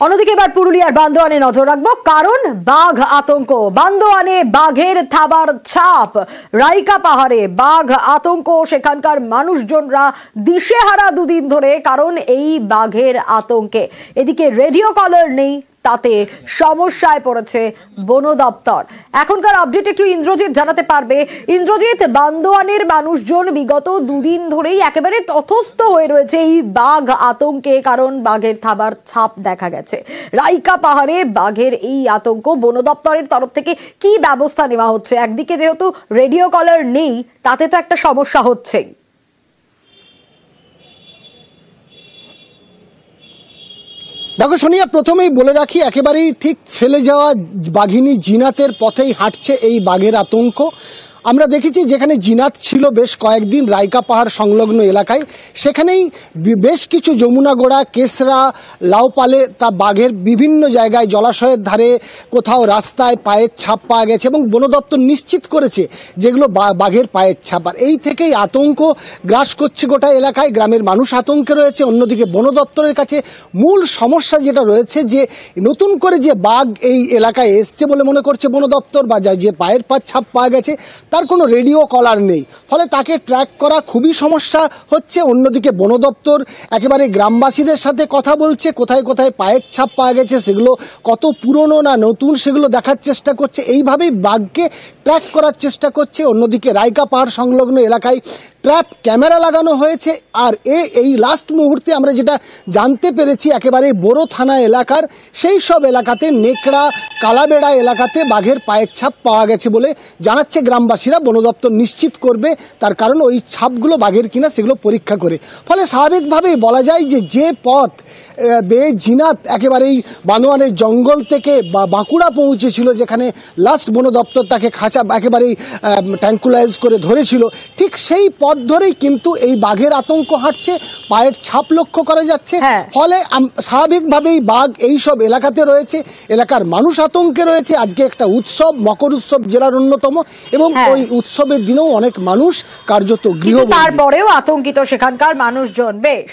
অন্যদিকে এবার পুরুলিয়ার বান্দোয়ানে নজর রাখবো, কারণ বাঘ আতঙ্ক। বান্দোয়ানে বাঘের থাবার ছাপ, রাইকা পাহাড়ে বাঘ আতঙ্ক। সেখানকার মানুষজনরা দিশেহারা দুদিন ধরে, কারণ এই বাঘের আতঙ্কে। এদিকে রেডিও কলার নেই, তাতে সমস্যায় পড়েছে বন দপ্তর। এখনকার আপডেট একটু ইন্দ্রজিৎ জানাতে পারবে। ইন্দ্রজিৎ, বান্দোয়ানের মানুষজন বিগত দুদিন ধরেই একেবারে তথস্থ হয়ে রয়েছে এই বাঘ আতঙ্কে, কারণ বাঘের থাবার ছাপ দেখা গেছে। রাইকা পাহাড়ে বাঘের এই আতঙ্ক, বন দপ্তরের তরফ থেকে কি ব্যবস্থা নেওয়া হচ্ছে? একদিকে যেহেতু রেডিও কলার নেই, তাতে তো একটা সমস্যা হচ্ছেই। দেখো সোনিয়া, প্রথমেই বলে রাখি, একেবারেই ঠিক ফেলে যাওয়া বাঘিনী জিনাতের পথেই হাঁটছে এই বাঘের আতঙ্ক। আমরা দেখেছি যেখানে জিনাত ছিল বেশ কয়েকদিন রাইকা পাহাড় সংলগ্ন এলাকায়, সেখানেই বেশ কিছু যমুনাগোড়া, কেসরা, লাউপালে তা বাঘের বিভিন্ন জায়গায় জলাশয়ের ধারে, কোথাও রাস্তায় পায়ের ছাপ পাওয়া গেছে এবং বন দপ্তর নিশ্চিত করেছে যেগুলো বাঘের পায়ের ছাপ। আর এই থেকেই আতঙ্ক গ্রাস করছে গোটা এলাকায়, গ্রামের মানুষ আতঙ্কে রয়েছে। অন্যদিকে বন দপ্তরের কাছে মূল সমস্যা যেটা রয়েছে, যে নতুন করে যে বাঘ এই এলাকায় এসছে বলে মনে করছে বন দপ্তর, বা যে পায়ের ছাপ পাওয়া গেছে তার কোনো রেডিও কলার নেই, ফলে তাকে ট্র্যাক করা খুবই সমস্যা হচ্ছে। অন্যদিকে বন দপ্তর একেবারে গ্রামবাসীদের সাথে কথা বলছে, কোথায় কোথায় পায়ের ছাপ পাওয়া গেছে, সেগুলো কত পুরনো না নতুন সেগুলো দেখার চেষ্টা করছে, এইভাবেই বাঘকে ট্র্যাক করার চেষ্টা করছে। অন্যদিকে রাইকা পাহাড় সংলগ্ন এলাকায় ট্র্যাপ ক্যামেরা লাগানো হয়েছে। আর এই লাস্ট মুহূর্তে আমরা যেটা জানতে পেরেছি, একেবারে বড় থানা এলাকার সেই সব এলাকাতে, নেকড়া, কালাবেড়া এলাকাতে বাঘের পায়ের ছাপ পাওয়া গেছে বলে জানাচ্ছে গ্রামবাসীরা। বন দপ্তর নিশ্চিত করবে, তার কারণ ওই ছাপগুলো বাঘের কিনা সেগুলো পরীক্ষা করে। ফলে স্বাভাবিকভাবেই বলা যায় যে পথ বেয়ে জিনাত একেবারেই বান্দোয়ানের জঙ্গল থেকে বাঁকুড়া পৌঁছেছিল, যেখানে লাস্ট বন দপ্তর তাকে খাঁচা একেবারেই ট্যাঙ্কুলাইজ করে ধরেছিল, ঠিক সেই পথ ধরেই কিন্তু এই বাঘের আতঙ্ক হাঁটছে, পায়ের ছাপ লক্ষ্য করা যাচ্ছে। ফলে স্বাভাবিকভাবেই বাঘ এই সব এলাকাতে রয়েছে, এলাকার মানুষ আতঙ্কে রয়েছে। আজকে একটা উৎসব, মকর উৎসব জেলার অন্যতম, এবং ওই উৎসবের দিনেও অনেক মানুষ কার্যত গৃহবন্দী। তারপরেও আতঙ্কিত সেখানকার মানুষজন বেশ।